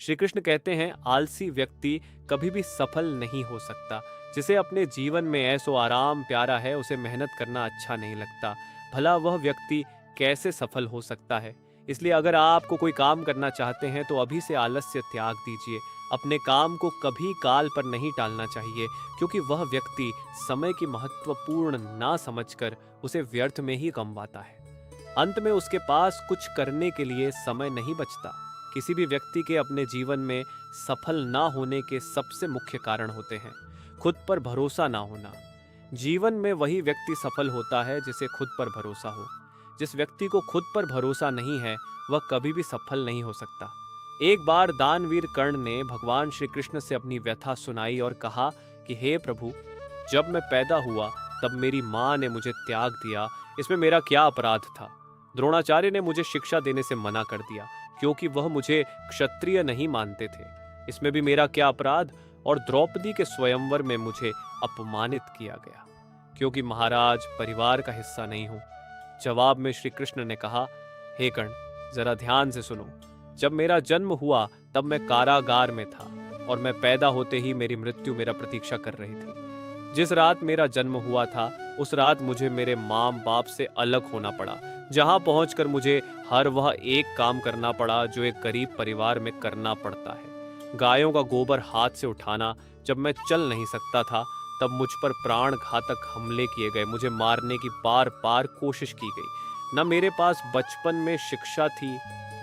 श्री कृष्ण कहते हैं, आलसी व्यक्ति कभी भी सफल नहीं हो सकता। जिसे अपने जीवन में ऐसो आराम प्यारा है, उसे मेहनत करना अच्छा नहीं लगता। भला वह व्यक्ति कैसे सफल हो सकता है? इसलिए अगर आपको कोई काम करना चाहते हैं तो अभी से आलस्य त्याग दीजिए। अपने काम को कभी काल पर नहीं टालना चाहिए, क्योंकि वह व्यक्ति समय की महत्वपूर्ण ना समझकर उसे व्यर्थ में ही गंवाता है। अंत में उसके पास कुछ करने के लिए समय नहीं बचता। किसी भी व्यक्ति के अपने जीवन में सफल ना होने के सबसे मुख्य कारण होते हैं खुद पर भरोसा ना होना। जीवन में वही व्यक्ति सफल होता है जिसे खुद पर भरोसा हो। जिस व्यक्ति को खुद पर भरोसा नहीं है, वह कभी भी सफल नहीं हो सकता। एक बार दानवीर कर्ण ने भगवान श्री कृष्ण से अपनी व्यथा सुनाई और कहा कि हे प्रभु, जब मैं पैदा हुआ तब मेरी माँ ने मुझे त्याग दिया, इसमें मेरा क्या अपराध था? द्रोणाचार्य ने मुझे शिक्षा देने से मना कर दिया, क्योंकि वह मुझे क्षत्रिय नहीं मानते थे। इसमें भी मेरा क्या अपराध? और द्रौपदी के स्वयंवर में मुझे अपमानित किया गया, क्योंकि महाराज परिवार का हिस्सा नहीं हूं। जवाब में श्री कृष्ण ने कहा, हे कर्ण, जरा ध्यान से सुनो। जब मेरा जन्म हुआ तब मैं कारागार में था, और मैं पैदा होते ही मेरी मृत्यु मेरा प्रतीक्षा कर रही थी। जिस रात मेरा जन्म हुआ था, उस रात मुझे मेरे माँ बाप से अलग होना पड़ा, जहां पहुंचकर मुझे हर वह एक काम करना पड़ा जो एक गरीब परिवार में करना पड़ता है। गायों का गोबर हाथ से उठाना। जब मैं चल नहीं सकता था, तब मुझ पर प्राण घातक हमले किए गए। मुझे मारने की बार बार कोशिश की गई। न मेरे पास बचपन में शिक्षा थी,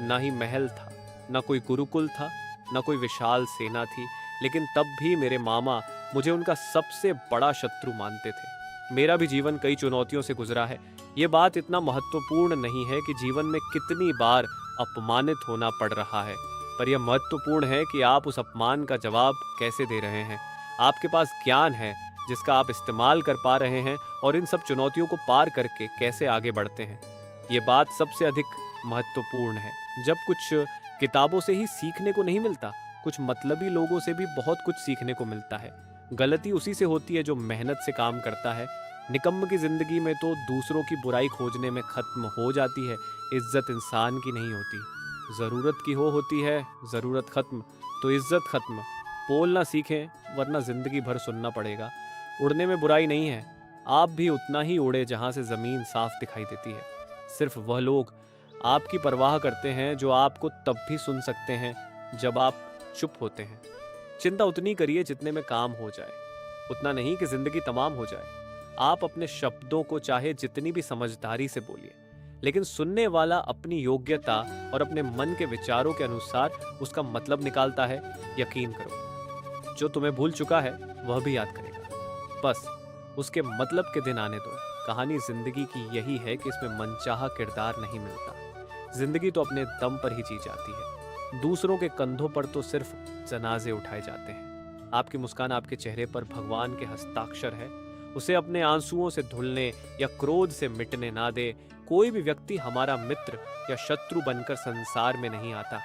न ही महल था, न कोई गुरुकुल था, न कोई विशाल सेना थी। लेकिन तब भी मेरे मामा मुझे उनका सबसे बड़ा शत्रु मानते थे। मेरा भी जीवन कई चुनौतियों से गुजरा है। ये बात इतना महत्वपूर्ण नहीं है कि जीवन में कितनी बार अपमानित होना पड़ रहा है, पर यह महत्वपूर्ण है कि आप उस अपमान का जवाब कैसे दे रहे हैं। आपके पास ज्ञान है जिसका आप इस्तेमाल कर पा रहे हैं, और इन सब चुनौतियों को पार करके कैसे आगे बढ़ते हैं। ये बात सबसे अधिक महत्वपूर्ण है। जब कुछ किताबों से ही सीखने को नहीं मिलता, कुछ मतलबी लोगों से भी बहुत कुछ सीखने को मिलता है। गलती उसी से होती है जो मेहनत से काम करता है। निकम्म की जिंदगी में तो दूसरों की बुराई खोजने में खत्म हो जाती है, इज्जत इंसान की नहीं होती। जरूरत की होती है, जरूरत खत्म तो इज्जत खत्म। बोलना सीखें, वरना जिंदगी भर सुनना पड़ेगा। उड़ने में बुराई नहीं है, आप भी उतना ही उड़े जहां से जमीन साफ दिखाई देती है। सिर्फ वह लोग आपकी परवाह करते हैं जो आपको तब भी सुन सकते हैं जब आप चुप होते हैं। चिंता उतनी करिए जितने में काम हो जाए, उतना नहीं कि जिंदगी तमाम हो जाए। आप अपने शब्दों को चाहे जितनी भी समझदारी से बोलिए, लेकिन सुनने वाला अपनी योग्यता और अपने मन के विचारों के अनुसार उसका मतलब निकालता है। यकीन करो, जो तुम्हें भूल चुका है वह भी याद करेगा। बस उसके मतलब के दिन आने दो। कहानी जिंदगी की यही है कि इसमें मनचाहा किरदार नहीं मिलता। जिंदगी तो अपने दम पर ही जी जाती है। दूसरों के कंधों पर तो सिर्फ जनाजे उठाए जाते हैं। आपकी मुस्कान आपके चेहरे पर भगवान के हस्ताक्षर है। उसे अपने आंसुओं से धुलने या क्रोध से मिटने ना दे। कोई भी व्यक्ति हमारा मित्र या शत्रु बनकर संसार में नहीं आता।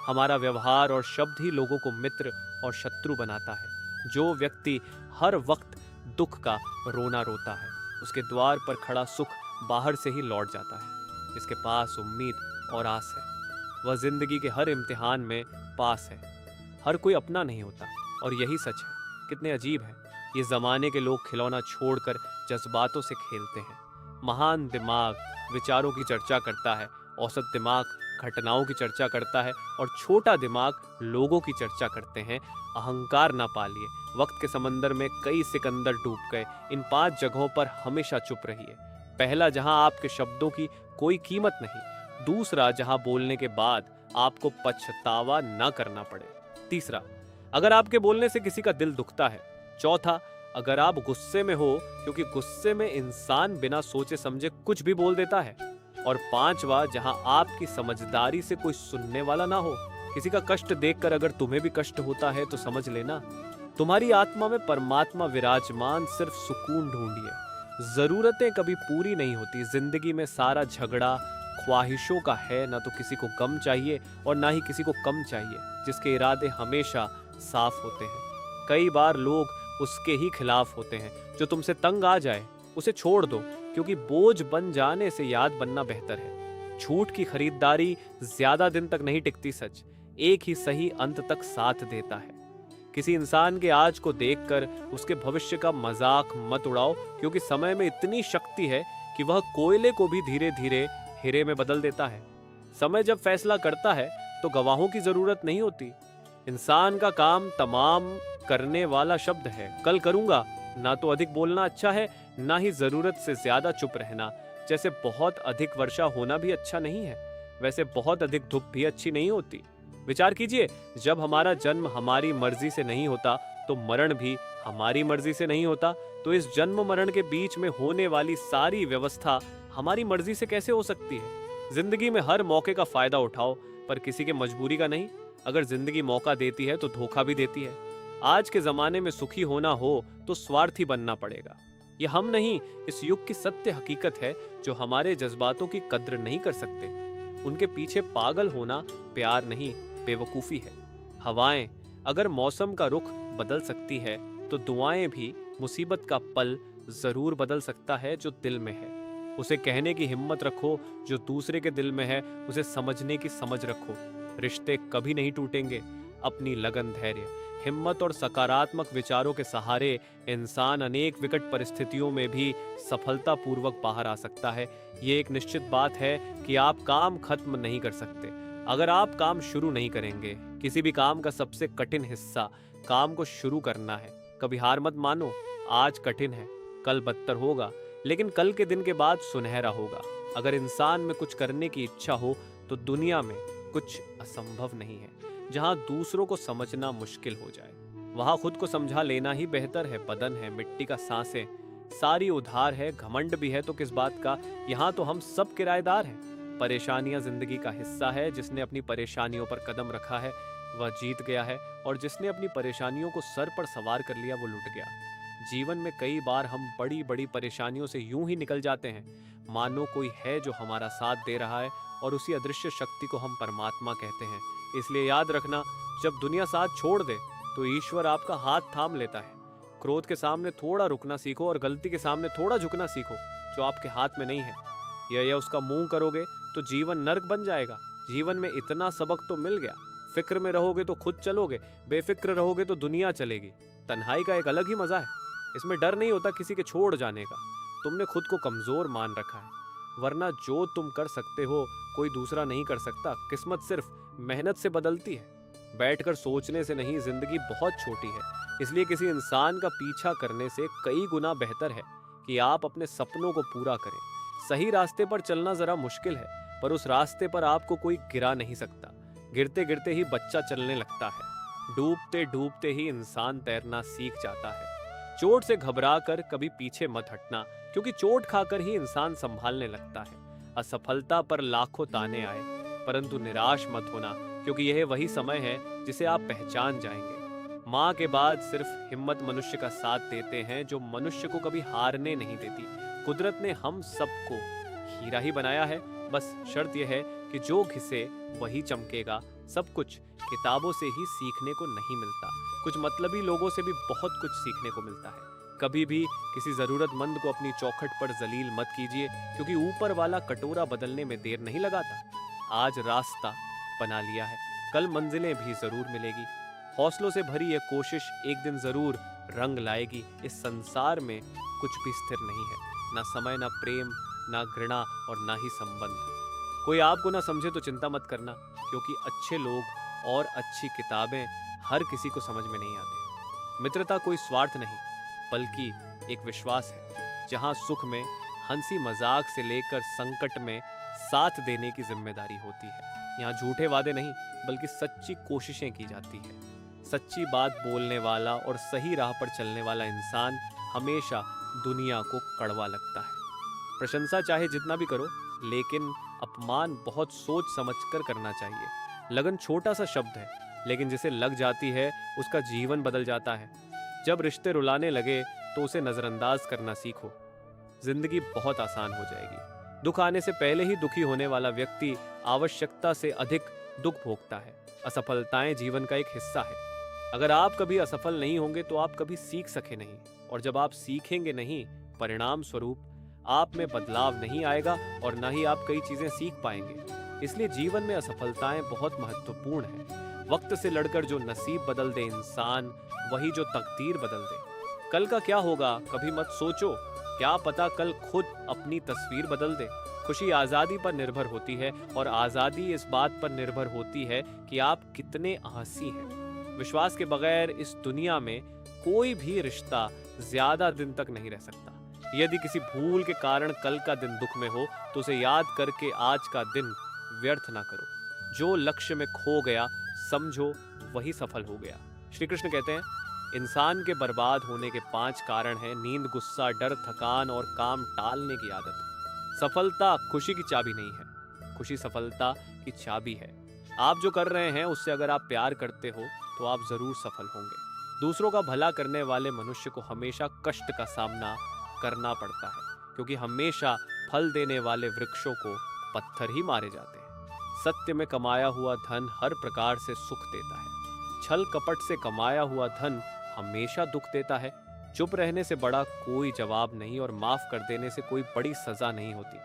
हमारा व्यवहार और शब्द ही लोगों को मित्र और शत्रु बनाता है। जो व्यक्ति हर वक्त दुख का रोना रोता है, उसके द्वार पर खड़ा सुख बाहर से ही लौट जाता है। जिसके पास उम्मीद और आस है, वह जिंदगी के हर इम्तिहान में पास है। हर कोई अपना नहीं होता, और यही सच है। कितने अजीब है, ये जमाने के लोग खिलौना छोड़कर जज्बातों से खेलते हैं। महान दिमाग विचारों की चर्चा करता है, औसत दिमाग घटनाओं की चर्चा करता है, और छोटा दिमाग लोगों की चर्चा करते हैं। अहंकार ना पालिए। वक्त के समंदर में कई सिकंदर डूब गए। इन 5 जगहों पर हमेशा चुप रहिए। पहला, जहां आपके शब्दों की कोई कीमत नहीं। दूसरा, जहां बोलने के बाद आपको पछतावा ना करना पड़े। तीसरा, अगर आपके बोलने से किसी का दिल दुखता है। चौथा, अगर आप गुस्से में हो, क्योंकि गुस्से में इंसान बिना सोचे समझे कुछ भी बोल देता है। और पांचवा, जहां आपकी समझदारी से कोई सुनने वाला ना हो। किसी का कष्ट देखकर अगर तुम्हें भी कष्ट होता है तो समझ लेना तुम्हारी आत्मा में परमात्मा विराजमान। सिर्फ सुकून ढूंढिए। जरूरतें कभी पूरी नहीं होती। जिंदगी में सारा झगड़ा ख्वाहिशों का है। ना तो किसी को गम चाहिए और ना ही किसी को कम चाहिए। जिसके इरादे हमेशा साफ होते हैं, कई बार लोग उसके ही खिलाफ होते हैं। जो तुमसे तंग आ जाए उसे छोड़ दो, क्योंकि बोझ बन जाने से याद बनना बेहतर है। झूठ की खरीदारी ज्यादा दिन तक नहीं टिकती। सच एक ही सही अंत तक साथ देता है। किसी इंसान के आज को देखकर उसके भविष्य का मजाक मत उड़ाओ, क्योंकि समय में इतनी शक्ति है कि वह कोयले को भी धीरे धीरे हीरे में बदल देता है। समय जब फैसला करता है तो गवाहों की जरूरत नहीं होती। इंसान का काम तमाम करने वाला शब्द है। कल करूंगा, ना तो अधिक बोलना अच्छा है, ना ही जरूरत से ज्यादा चुप रहना। जैसे बहुत अधिक वर्षा होना भी अच्छा नहीं है, वैसे बहुत अधिक धूप भी अच्छी नहीं होती। विचार कीजिए, जब हमारा जन्म हमारी मर्जी से नहीं होता तो मरण भी हमारी मर्जी से नहीं होता। तो इस जन्म मरण के बीच में होने वाली सारी व्यवस्था हमारी मर्जी से कैसे हो सकती है? जिंदगी में हर मौके का फायदा उठाओ, पर किसी के मजबूरी का नहीं। अगर जिंदगी मौका देती है तो धोखा भी देती है। आज के जमाने में सुखी होना हो तो स्वार्थी बनना पड़ेगा। ये हम नहीं, इस युग की सत्य हकीकत है। जो हमारे जज्बातों की कद्र नहीं कर सकते, उनके पीछे पागल होना प्यार नहीं, बेवकूफी है। हवाएं अगर मौसम का रुख बदल सकती है तो दुआएं भी मुसीबत का पल जरूर बदल सकता है जो दिल में है। उसे कहने की हिम्मत रखो, जो दूसरे के दिल में है उसे समझने की समझ रखो। रिश्ते कभी नहीं टूटेंगे। अपनी लगन, धैर्य, हिम्मत और सकारात्मक विचारों के सहारे इंसान अनेक विकट परिस्थितियों में भी सफलतापूर्वक बाहर आ सकता है। ये एक निश्चित बात है कि आप काम खत्म नहीं कर सकते अगर आप काम शुरू नहीं करेंगे। किसी भी काम का सबसे कठिन हिस्सा काम को शुरू करना है। कभी हार मत मानो। आज कठिन है, कल बदतर होगा, लेकिन कल के दिन के बाद सुनहरा होगा। अगर इंसान में कुछ करने की इच्छा हो तो दुनिया में कुछ असंभव नहीं है। जहां दूसरों को समझना मुश्किल हो जाए, वहां खुद को समझा लेना ही बेहतर है। बदन है, मिट्टी का सांसें सारी उधार है। घमंड भी है तो किस बात का, यहाँ तो हम सब किराएदार हैं। परेशानियां जिंदगी का हिस्सा है। जिसने अपनी परेशानियों पर कदम रखा है वह जीत गया है, और जिसने अपनी परेशानियों को सर पर सवार कर लिया वो लुट गया। जीवन में कई बार हम बड़ी बड़ी परेशानियों से यूं ही निकल जाते हैं मानो कोई है जो हमारा साथ दे रहा है, और उसी अदृश्य शक्ति को हम परमात्मा कहते हैं। इसलिए याद रखना, जब दुनिया साथ छोड़ दे तो ईश्वर आपका हाथ थाम लेता है। क्रोध के सामने थोड़ा रुकना सीखो और गलती के सामने थोड़ा झुकना सीखो, जो आपके हाथ में नहीं है। यह उसका मुंह करोगे तो जीवन नर्क बन जाएगा। जीवन में इतना सबक तो मिल गया। फिक्र में रहोगे तो खुद चलोगे, बेफिक्र रहोगे तो दुनिया चलेगी। तन्हाई का एक अलग ही मजा है। इसमें डर नहीं होता किसी के छोड़ जाने का। तुमने खुद को कमजोर मान रखा है, वरना जो तुम कर सकते हो कोई दूसरा नहीं कर सकता। किस्मत सिर्फ मेहनत से बदलती है, बैठकर सोचने से नहीं। जिंदगी बहुत छोटी है, इसलिए किसी इंसान का पीछा करने से कई गुना बेहतर है कि आप अपने सपनों को पूरा करें। सही रास्ते पर चलना जरा मुश्किल है, पर उस रास्ते पर आपको कोई गिरा नहीं सकता। गिरते गिरते ही बच्चा चलने लगता है। डूबते डूबते ही इंसान तैरना सीख जाता है। चोट से घबराकर कभी पीछे मत हटना, क्योंकि चोट खाकर ही इंसान संभालने लगता है। असफलता पर लाखों ताने आए, परंतु निराश मत होना, क्योंकि यह वही समय है जिसे आप पहचान जाएंगे। माँ के बाद सिर्फ हिम्मत मनुष्य का साथ देते हैं, जो मनुष्य को कभी हारने नहीं देती। कुदरत ने हम सबको हीरा ही बनाया है, बस शर्त यह है कि जो घिसे वही चमकेगा। सब कुछ किताबों से ही सीखने को नहीं मिलता, कुछ मतलबी लोगों से भी बहुत कुछ सीखने को मिलता है। कभी भी किसी जरूरतमंद को अपनी चौखट पर जलील मत कीजिए, क्योंकि ऊपर वाला कटोरा बदलने में देर नहीं लगाता। आज रास्ता बना लिया है, कल मंजिलें भी जरूर मिलेगी। हौसलों से भरी यह कोशिश एक दिन जरूर रंग लाएगी। इस संसार में कुछ भी स्थिर नहीं है, ना समय, ना प्रेम, ना घृणा और ना ही संबंध। कोई आपको ना समझे तो चिंता मत करना, क्योंकि अच्छे लोग और अच्छी किताबें हर किसी को समझ में नहीं आती। मित्रता कोई स्वार्थ नहीं, बल्कि एक विश्वास है, जहां सुख में हंसी मजाक से लेकर संकट में साथ देने की जिम्मेदारी होती है। यहाँ झूठे वादे नहीं, बल्कि सच्ची कोशिशें की जाती है। सच्ची बात बोलने वाला और सही राह पर चलने वाला इंसान हमेशा दुनिया को कड़वा लगता है। प्रशंसा चाहे जितना भी करो, लेकिन अपमान बहुत सोच समझकर करना चाहिए। लगन छोटा सा शब्द है, लेकिन जिसे लग जाती है उसका जीवन बदल जाता है। जब रिश्ते रुलाने लगे तो उसे नजरअंदाज करना सीखो। जिंदगी बहुत आसान हो जाएगी। दुख आने से पहले ही दुखी होने वाला व्यक्ति आवश्यकता से अधिक दुख भोगता है। असफलताएं जीवन का एक हिस्सा है। अगर आप कभी असफल नहीं होंगे तो आप कभी सीख सके नहीं, और जब आप सीखेंगे नहीं, परिणाम स्वरूप आप में बदलाव नहीं आएगा और ना ही आप कई चीजें सीख पाएंगे। इसलिए जीवन में असफलताएं बहुत महत्वपूर्ण है। वक्त से लड़कर जो नसीब बदल दे इंसान, वही जो तकदीर बदल दे। कल का क्या होगा कभी मत सोचो, क्या पता कल खुद अपनी तस्वीर बदल दे। खुशी आज़ादी पर निर्भर होती है और आज़ादी इस बात पर निर्भर होती है कि आप कितने आसी हैं। विश्वास के बगैर इस दुनिया में कोई भी रिश्ता ज्यादा दिन तक नहीं रह सकता। यदि किसी भूल के कारण कल का दिन दुख में हो तो उसे याद करके आज का दिन व्यर्थ ना करो। जो लक्ष्य में खो गया समझो वही सफल हो गया। श्री कृष्ण कहते हैं, इंसान के बर्बाद होने के 5 कारण हैं: नींद, गुस्सा, डर, थकान और काम टालने की आदत। सफलता खुशी की चाबी नहीं है, खुशी सफलता की चाबी है। आप जो कर रहे हैं उससे अगर आप प्यार करते हो तो आप जरूर सफल होंगे। दूसरों का भला करने वाले मनुष्य को हमेशा कष्ट का सामना करना पड़ता है, क्योंकि हमेशा फल देने वाले वृक्षों को पत्थर ही मारे जाते हैं। सत्य में कमाया हुआ धन हर प्रकार से सुख देता है। छल कपट से कमाया हुआ धन हमेशा दुख देता है। चुप रहने से बड़ा कोई जवाब नहीं और माफ कर देने से कोई बड़ी सजा नहीं होती।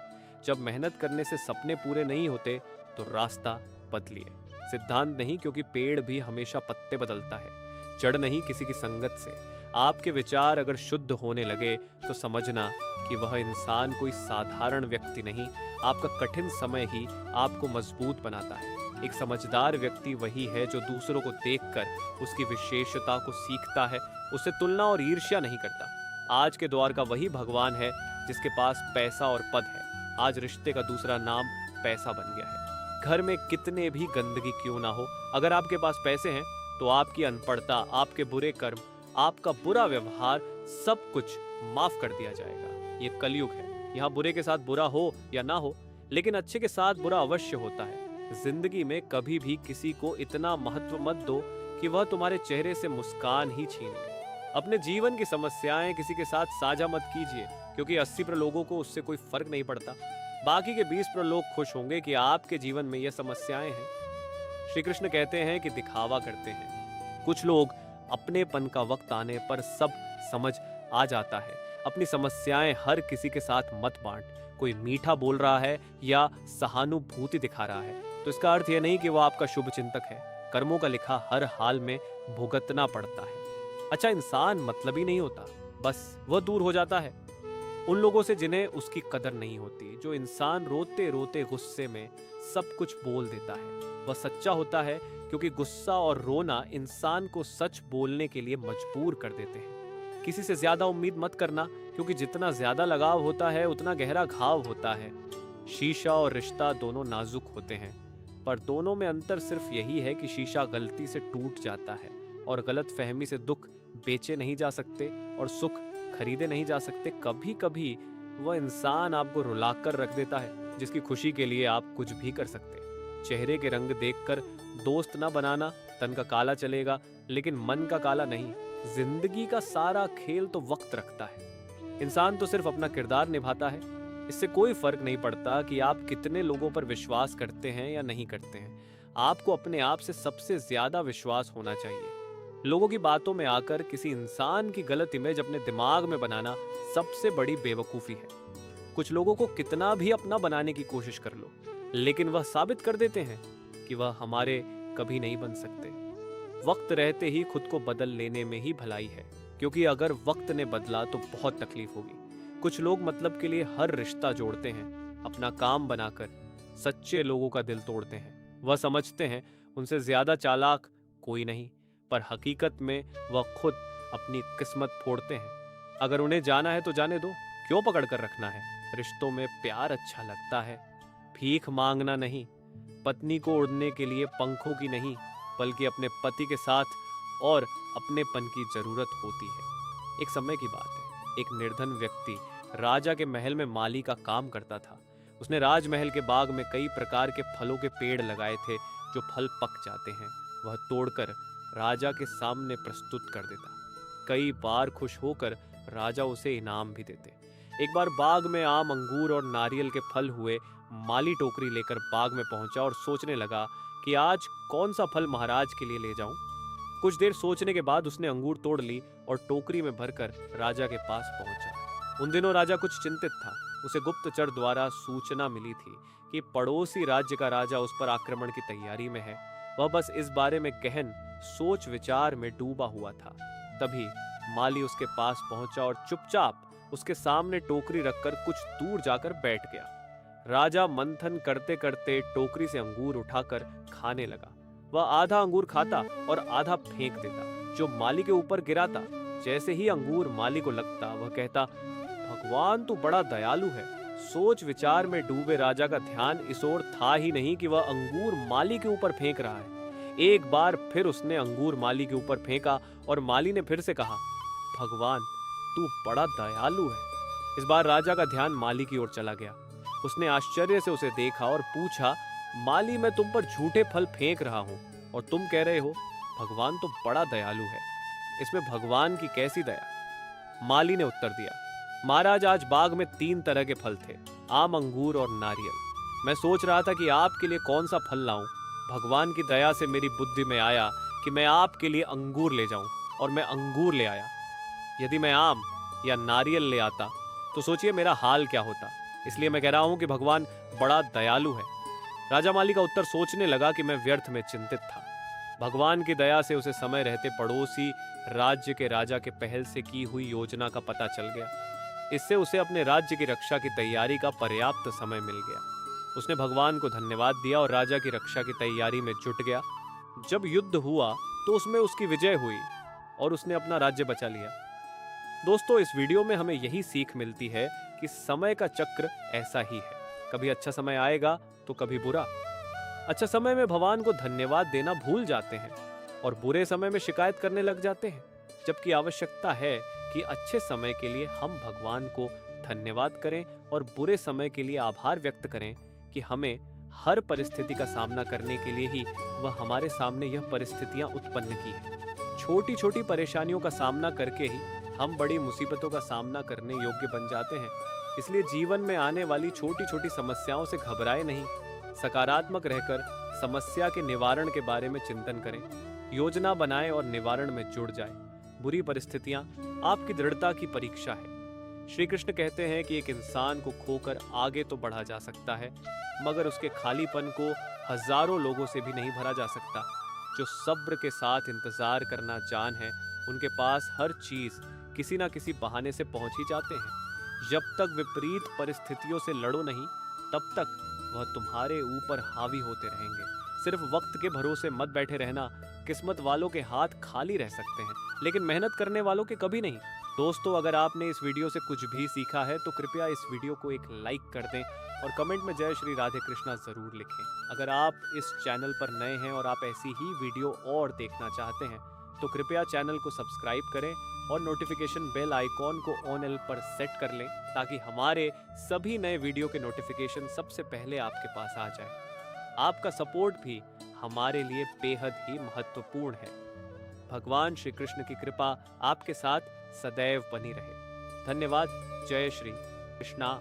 जब मेहनत करने से सपने पूरे नहीं होते तो रास्ता बदलिए। सिद्धांत नहीं, क्योंकि पेड़ भी हमेशा पत्ते बदलता है। जड़ नहीं, किसी की संगत से। आपके विचार अगर शुद्ध होने लगे तो समझना कि वह इंसान कोई साधारण व्यक्ति नहीं, आपका कठिन समय ही आपको मजबूत बनाता है। एक समझदार व्यक्ति वही है जो दूसरों को देखकर उसकी विशेषता को सीखता है, उससे तुलना और ईर्ष्या नहीं करता। आज के द्वार का वही भगवान है जिसके पास पैसा और पद है। आज रिश्ते का दूसरा नाम पैसा बन गया है। घर में कितने भी गंदगी क्यों ना हो, अगर आपके पास पैसे हैं तो आपकी अनपढ़ता, आपके बुरे कर्म, आपका बुरा व्यवहार, सब कुछ माफ कर दिया जाएगा। ये कलयुग है। यहाँ बुरे के साथ बुरा हो या ना हो, लेकिन अच्छे के साथ बुरा अवश्य होता है। जिंदगी में कभी भी किसी को इतना महत्व मत दो कि वह तुम्हारे चेहरे से मुस्कान ही छीन ले। अपने जीवन की समस्याएं किसी के साथ साझा मत कीजिए, क्योंकि 80% लोगों को उससे कोई फर्क नहीं पड़ता। बाकी के 20% लोग खुश होंगे कि आपके जीवन में ये समस्याएं हैं। श्री कृष्ण कहते हैं कि दिखावा करते हैं। कुछ लोग अपनेपन का वक्त आने पर सब समझ आ जाता है। अपनी समस्याएं हर किसी के साथ मत बांट। कोई मीठा बोल रहा है या सहानुभूति दिखा रहा है तो इसका अर्थ यह नहीं कि वह आपका शुभ चिंतक है। कर्मों का लिखा हर हाल में भुगतना पड़ता है। अच्छा इंसान मतलबी नहीं होता, बस वह दूर हो जाता है उन लोगों से जिन्हें उसकी कदर नहीं होती। जो इंसान रोते रोते गुस्से में सब कुछ बोल देता है वह सच्चा होता है, क्योंकि गुस्सा और रोना इंसान को सच बोलने के लिए मजबूर कर देते हैं। किसी से ज्यादा उम्मीद मत करना, क्योंकि जितना ज्यादा लगाव होता है उतना गहरा घाव होता है। शीशा और रिश्ता दोनों नाजुक होते हैं, पर दोनों में अंतर सिर्फ यही है कि शीशा गलती से टूट जाता है और गलत फहमी से दुख बेचे नहीं जा सकते और सुख खरीदे नहीं जा सकते। कभी कभी वह इंसान आपको रुलाकर रख देता है जिसकी खुशी के लिए आप कुछ भी कर सकते। चेहरे के रंग देखकर दोस्त ना बनाना, तन का काला चलेगा लेकिन मन का काला नहीं। जिंदगी का सारा खेल तो वक्त रखता है। इंसान तो सिर्फ अपना किरदार निभाता है। इससे कोई फर्क नहीं पड़ता कि आप कितने लोगों पर विश्वास करते हैं या नहीं करते हैं। आपको अपने आप से सबसे ज्यादा विश्वास होना चाहिए। लोगों की बातों में आकर किसी इंसान की गलत इमेज अपने दिमाग में बनाना सबसे बड़ी बेवकूफी है। कुछ लोगों को कितना भी अपना बनाने की कोशिश कर लो, लेकिन वह साबित कर देते हैं कि वह हमारे कभी नहीं बन सकते। वक्त रहते ही खुद को बदल लेने में ही भलाई है, क्योंकि अगर वक्त ने बदला तो बहुत तकलीफ होगी। कुछ लोग मतलब के लिए हर रिश्ता जोड़ते हैं, अपना काम बनाकर सच्चे लोगों का दिल तोड़ते हैं। वह समझते हैं उनसे ज्यादा चालाक कोई नहीं, पर हकीकत में वह खुद अपनी किस्मत फोड़ते हैं। अगर उन्हें जाना है तो जाने दो, क्यों पकड़ कर रखना है। रिश्तों में प्यार अच्छा लगता है, भीख मांगना नहीं। पत्नी को उड़ने के लिए पंखों की नहीं, बल्कि अपने पति के साथ और अपनेपन की जरूरत होती है। एक समय की बात है, एक निर्धन व्यक्ति राजा के महल में माली का काम करता था। उसने राजमहल के बाग में कई प्रकार के फलों के पेड़ लगाए थे। जो फल पक जाते हैं वह तोड़कर राजा के सामने प्रस्तुत कर देता। कई बार खुश होकर राजा उसे इनाम भी देते। एक बार बाग में आम, अंगूर और नारियल के फल हुए। माली टोकरी लेकर बाग में पहुंचा और सोचने लगा कि आज कौन सा फल महाराज के लिए ले जाऊं। कुछ देर सोचने के बाद उसने अंगूर तोड़ ली और टोकरी में भरकर राजा के पास पहुंचा। उन दिनों राजा कुछ चिंतित था। उसे गुप्तचर द्वारा सूचना मिली थी कि पड़ोसी राज्य का राजा उस पर आक्रमण की तैयारी में है। वह बस इस बारे में गहन सोच विचार में डूबा हुआ था। तभी माली उसके पास पहुंचा और चुपचाप उसके सामने टोकरी रखकर कुछ दूर जाकर बैठ गया। राजा मंथन करते करते टोकरी से अंगूर उठाकर खाने लगा। वह आधा अंगूर खाता और आधा फेंक देता, जो माली के ऊपर गिरा था। जैसे ही अंगूर माली को लगता, वह कहता, भगवान तू बड़ा दयालु है। सोच विचार में डूबे राजा का ध्यान इस ओर था ही नहीं कि वह अंगूर माली के ऊपर फेंक रहा है। एक बार फिर उसने अंगूर माली के ऊपर फेंका और माली ने फिर से कहा, भगवान तू बड़ा दयालु है। इस बार राजा का ध्यान माली की ओर चला गया। उसने आश्चर्य से उसे देखा और पूछा, माली मैं तुम पर झूठे फल फेंक रहा हूं और तुम कह रहे हो भगवान तो बड़ा दयालु है, इसमें भगवान की कैसी दया? माली ने उत्तर दिया, महाराज आज बाग में 3 तरह के फल थे, आम, अंगूर और नारियल। मैं सोच रहा था कि आपके लिए कौन सा फल लाऊं। भगवान की दया से मेरी बुद्धि में आया कि मैं आपके लिए अंगूर ले जाऊं और मैं अंगूर ले आया। यदि मैं आम या नारियल ले आता तो सोचिए मेरा हाल क्या होता। इसलिए मैं कह रहा हूं कि भगवान बड़ा दयालु है। राजा माली का उत्तर सोचने लगा कि मैं व्यर्थ में चिंतित था। भगवान की दया से उसे समय रहते पड़ोसी राज्य के राजा के पहल से की हुई योजना का पता चल गया। इससे उसे अपने राज्य की रक्षा की तैयारी का पर्याप्त समय मिल गया। उसने भगवान को धन्यवाद दिया और राजा की रक्षा की तैयारी में जुट गया। जब युद्ध हुआ तो उसमें उसकी विजय हुई और उसने अपना राज्य बचा लिया। दोस्तों, इस वीडियो में हमें यही सीख मिलती है कि समय का चक्र ऐसा ही है, कभी अच्छा समय आएगा तो कभी बुरा। अच्छा समय में भगवान को धन्यवाद देना भूल जाते हैं और बुरे समय में शिकायत करने लग जाते हैं, जबकि आवश्यकता है कि अच्छे समय के लिए हम भगवान को धन्यवाद करें और बुरे समय के लिए आभार व्यक्त करें कि हमें हर परिस्थिति का सामना करने के लिए ही वह हमारे सामने यह परिस्थितियां उत्पन्न की हैं। छोटी छोटी परेशानियों का सामना करके ही हम बड़ी मुसीबतों का सामना करने योग्य बन जाते हैं। इसलिए जीवन में आने वाली छोटी छोटी समस्याओं से घबराए नहीं, सकारात्मक रहकर समस्या के निवारण के बारे में चिंतन करें, योजना बनाएं और निवारण में जुड़ जाएं। बुरी परिस्थितियां आपकी दृढ़ता की परीक्षा है। श्री कृष्ण कहते हैं कि एक इंसान को खोकर आगे तो बढ़ा जा सकता है, मगर उसके खालीपन को हजारों लोगों से भी नहीं भरा जा सकता। जो सब्र के साथ इंतजार करना जान है, उनके पास हर चीज किसी ना किसी बहाने से पहुंच ही जाते हैं। जब तक विपरीत परिस्थितियों से लड़ो नहीं, तब तक वह तुम्हारे ऊपर हावी होते रहेंगे। सिर्फ वक्त के भरोसे मत बैठे रहना। किस्मत वालों के हाथ खाली रह सकते हैं, लेकिन मेहनत करने वालों के कभी नहीं। दोस्तों, अगर आपने इस वीडियो से कुछ भी सीखा है तो कृपया इस वीडियो को एक लाइक कर दें और कमेंट में जय श्री राधे कृष्णा जरूर लिखें। अगर आप इस चैनल पर नए हैं और आप ऐसी ही वीडियो और देखना चाहते हैं तो कृपया चैनल को सब्सक्राइब करें और नोटिफिकेशन बेल आइकॉन को ऑन पर सेट कर लें, ताकि हमारे सभी नए वीडियो के नोटिफिकेशन सबसे पहले आपके पास आ जाए। आपका सपोर्ट भी हमारे लिए बेहद ही महत्वपूर्ण है। भगवान श्री कृष्ण की कृपा आपके साथ सदैव बनी रहे। धन्यवाद। जय श्री कृष्णा।